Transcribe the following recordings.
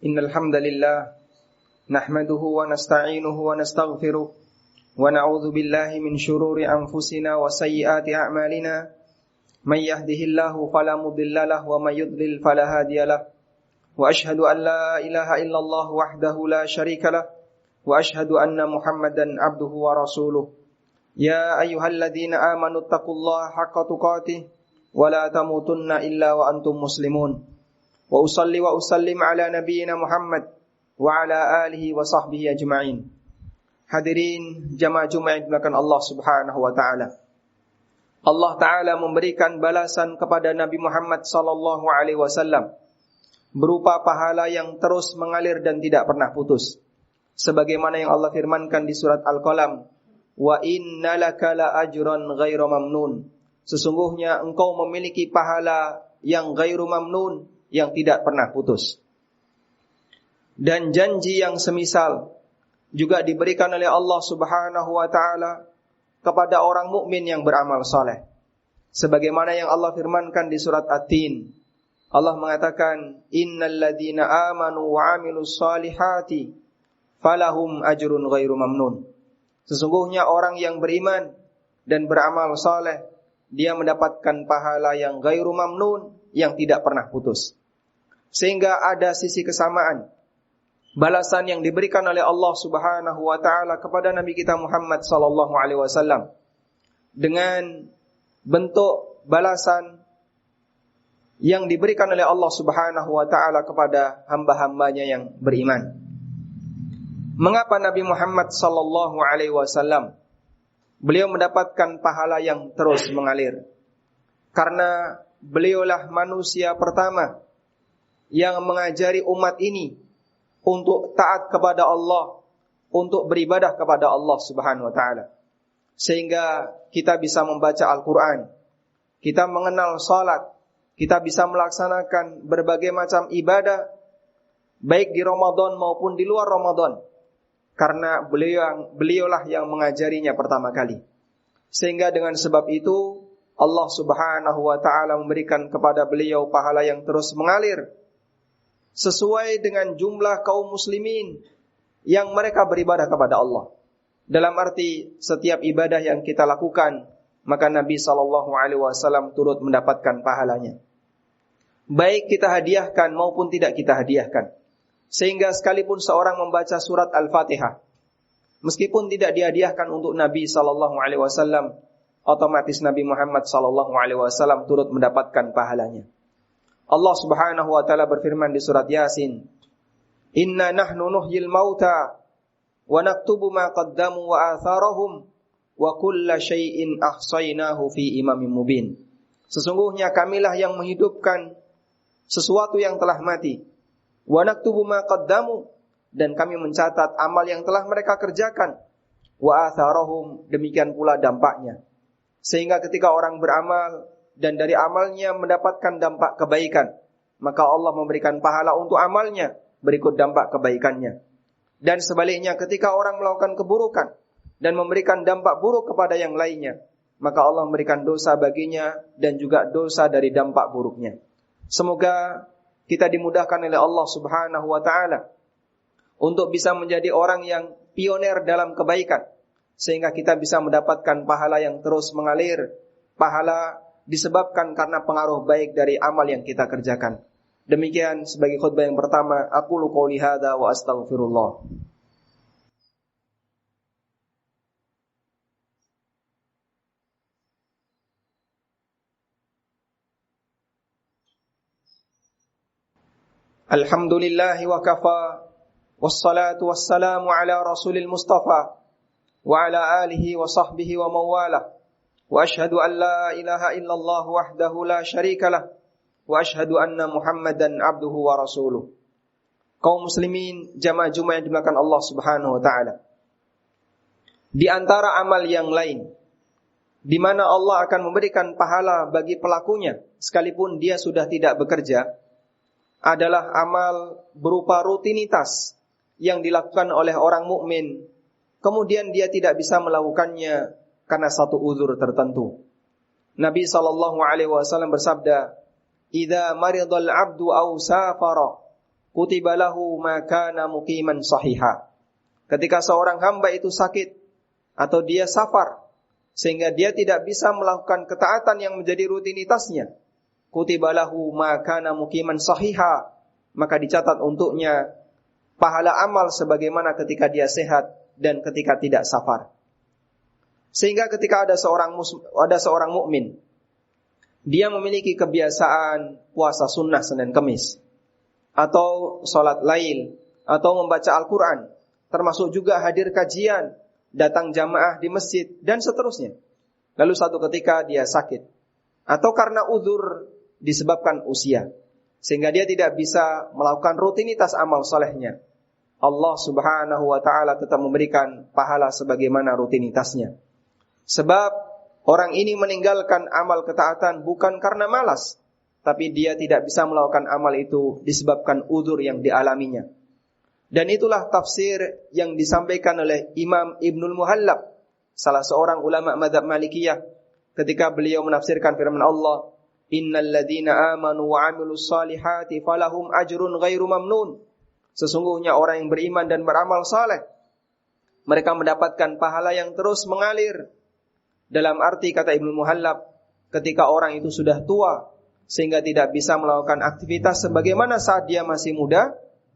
Innal hamdalillah nahmaduhu wa nasta'inuhu wa nastaghfiruh wa na'udzu billahi min shururi anfusina wa sayyiati a'malina may yahdihillahu fala mudilla lahu wa may yudlil fala hadiyalah wa ashhadu an la ilaha illallah wahdahu la syarika lah wa ashhadu anna Muhammadan abduhu wa rasuluh ya ayyuhalladzina amanu taqullaha haqqa tuqatih wa la tamutunna illa wa antum muslimun. Wa usalli wa usallim ala nabiyyina Muhammad wa ala alihi wa sahbihi ajma'in. Hadirin jamaah Jumat yang dimuliakan Allah Subhanahu wa taala. Allah taala memberikan balasan kepada Nabi Muhammad sallallahu alaihi wasallam berupa pahala yang terus mengalir dan tidak pernah putus. Sebagaimana yang Allah firmankan di surat Al-Qalam, wa innalaka la ajran ghairu mamnun. Sesungguhnya engkau memiliki pahala yang ghairu mamnun, yang tidak pernah putus. Dan janji yang semisal juga diberikan oleh Allah Subhanahu wa taala kepada orang mukmin yang beramal saleh. Sebagaimana yang Allah firmankan di surat At-Tin. Allah mengatakan, "Innal ladzina amanu wa 'amilus salihati falahum ajrun ghairu mamnun." Sesungguhnya orang yang beriman dan beramal saleh, dia mendapatkan pahala yang ghairu mamnun, yang tidak pernah putus. Sehingga ada sisi kesamaan balasan yang diberikan oleh Allah Subhanahu wa taala kepada Nabi kita Muhammad sallallahu alaihi wasallam dengan bentuk balasan yang diberikan oleh Allah Subhanahu wa taala kepada hamba-hambanya yang beriman. Mengapa Nabi Muhammad sallallahu alaihi wasallam beliau mendapatkan pahala yang terus mengalir? Karena beliaulah manusia pertama yang mengajari umat ini untuk taat kepada Allah, untuk beribadah kepada Allah Subhanahu wa taala. Sehingga kita bisa membaca Al-Qur'an, kita mengenal salat, kita bisa melaksanakan berbagai macam ibadah baik di Ramadan maupun di luar Ramadan. Karena beliaulah yang mengajarinya pertama kali. Sehingga dengan sebab itu Allah Subhanahu wa taala memberikan kepada beliau pahala yang terus mengalir sesuai dengan jumlah kaum muslimin yang mereka beribadah kepada Allah. Dalam arti setiap ibadah yang kita lakukan, maka Nabi SAW turut mendapatkan pahalanya. Baik kita hadiahkan maupun tidak kita hadiahkan. Sehingga sekalipun seorang membaca surat Al-Fatihah, meskipun tidak dihadiahkan untuk Nabi SAW, otomatis Nabi Muhammad SAW turut mendapatkan pahalanya. Allah Subhanahu wa taala berfirman di surat Yasin, "Inna nahnu nuhyil mauta wa naktubu ma qaddamu wa atharahum wa kulla syai'in ahsaynahu fi imamin mubin." Sesungguhnya kamilah yang menghidupkan sesuatu yang telah mati. Wa naktubu ma qaddamu, dan kami mencatat amal yang telah mereka kerjakan. Wa atharahum, demikian pula dampaknya. Sehingga ketika orang beramal dan dari amalnya mendapatkan dampak kebaikan, maka Allah memberikan pahala untuk amalnya berikut dampak kebaikannya. Dan sebaliknya ketika orang melakukan keburukan dan memberikan dampak buruk kepada yang lainnya, maka Allah memberikan dosa baginya dan juga dosa dari dampak buruknya. Semoga kita dimudahkan oleh Allah Subhanahu wa taala untuk bisa menjadi orang yang pionir dalam kebaikan, sehingga kita bisa mendapatkan pahala yang terus mengalir, pahala disebabkan karena pengaruh baik dari amal yang kita kerjakan. Demikian sebagai khutbah yang pertama, aqulu qouli hadza wa astaghfirullah. Alhamdulillah wa kafa, wassalatu wassalamu ala rasulil mustafa wa ala alihi wa sahbihi wa mawalah. Wa ashhadu an la ilaha illallah wahdahu la syarika lah wa ashhadu anna Muhammadan abduhu wa rasuluh. Kaum muslimin jamaah Jumat yang dimuliakan Allah Subhanahu wa taala. Di antara amal yang lain di mana Allah akan memberikan pahala bagi pelakunya sekalipun dia sudah tidak bekerja adalah amal berupa rutinitas yang dilakukan oleh orang mukmin, kemudian dia tidak bisa melakukannya karena satu uzur tertentu. Nabi sallallahu alaihi wasallam bersabda, "Idza maridal 'abdu aw safara kutiba lahu ma kana muqiman sahiha. Ketika seorang hamba itu sakit atau dia safar sehingga dia tidak bisa melakukan ketaatan yang menjadi rutinitasnya, kutiba lahu ma kana muqiman sahiha, maka dicatat untuknya pahala amal sebagaimana ketika dia sehat dan ketika tidak safar. Sehingga ketika ada seorang mukmin, dia memiliki kebiasaan puasa sunnah Senin Kemis, atau sholat lail, atau membaca Al-Quran, termasuk juga hadir kajian, datang jamaah di masjid, dan seterusnya. Lalu satu ketika dia sakit, atau karena uzur disebabkan usia, sehingga dia tidak bisa melakukan rutinitas amal solehnya, Allah subhanahu wa ta'ala tetap memberikan pahala sebagaimana rutinitasnya. Sebab orang ini meninggalkan amal ketaatan bukan karena malas, tapi dia tidak bisa melakukan amal itu disebabkan uzur yang dialaminya. Dan itulah tafsir yang disampaikan oleh Imam Ibnul Muhallab, salah seorang ulama mazhab Malikiyah, ketika beliau menafsirkan firman Allah, innal ladzina amanu wa 'amilus salihati falahum ajrun ghairu mamnun. Sesungguhnya orang yang beriman dan beramal saleh, mereka mendapatkan pahala yang terus mengalir. Dalam arti kata Ibnu Muhallab, ketika orang itu sudah tua sehingga tidak bisa melakukan aktivitas sebagaimana saat dia masih muda,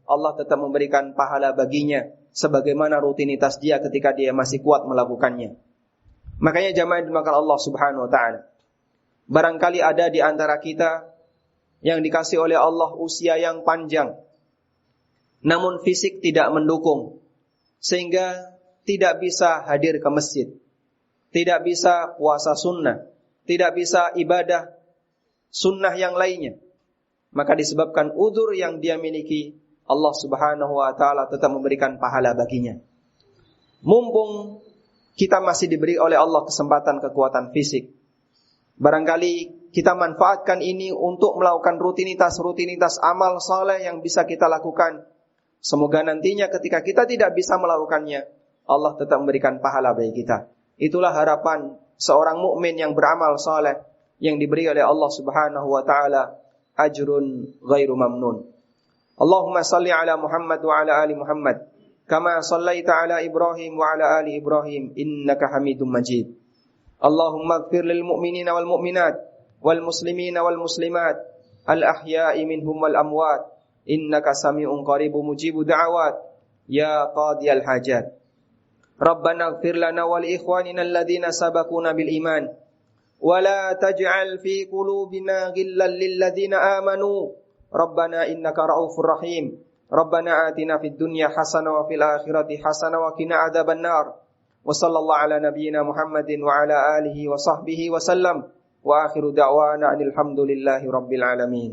Allah tetap memberikan pahala baginya sebagaimana rutinitas dia ketika dia masih kuat melakukannya. Makanya jamaah dimakan Allah subhanahu wa ta'ala, barangkali ada di antara kita yang dikasih oleh Allah usia yang panjang, namun fisik tidak mendukung, sehingga tidak bisa hadir ke masjid, tidak bisa puasa sunnah, tidak bisa ibadah sunnah yang lainnya. Maka disebabkan uzur yang dia miliki, Allah subhanahu wa ta'ala tetap memberikan pahala baginya. Mumpung kita masih diberi oleh Allah kesempatan kekuatan fisik, barangkali kita manfaatkan ini untuk melakukan rutinitas amal saleh yang bisa kita lakukan. Semoga nantinya ketika kita tidak bisa melakukannya, Allah tetap memberikan pahala bagi kita. Itulah harapan seorang mukmin yang beramal saleh yang diberi oleh Allah subhanahu wa ta'ala ajrun ghairu mamnun. Allahumma salli ala Muhammad wa ala ali Muhammad kama sallaita ala Ibrahim wa ala ali Ibrahim innaka Hamidum Majid. Allahumma ighfir lil mu'minina wal mu'minat wal muslimina wal muslimat al ahya'i minhum wal amwat innaka sami'un qaribun mujibud da'awat ya qadiyal hajat. Rabbana ighfir lana wa li ikhwanina alladhina sabaquna bil iman wa la taj'al fi qulubina ghillan lil ladzina amanu Rabbana innaka ra'ufur rahim. Rabbana atina fid dunya hasanah wa fil akhirati hasanah wa qina adzabannar. Wa sallallahu ala nabiyyina Muhammadin wa ala alihi wa sahbihi wa sallam. Wa akhiru da'wana alhamdulillahi rabbil alamin.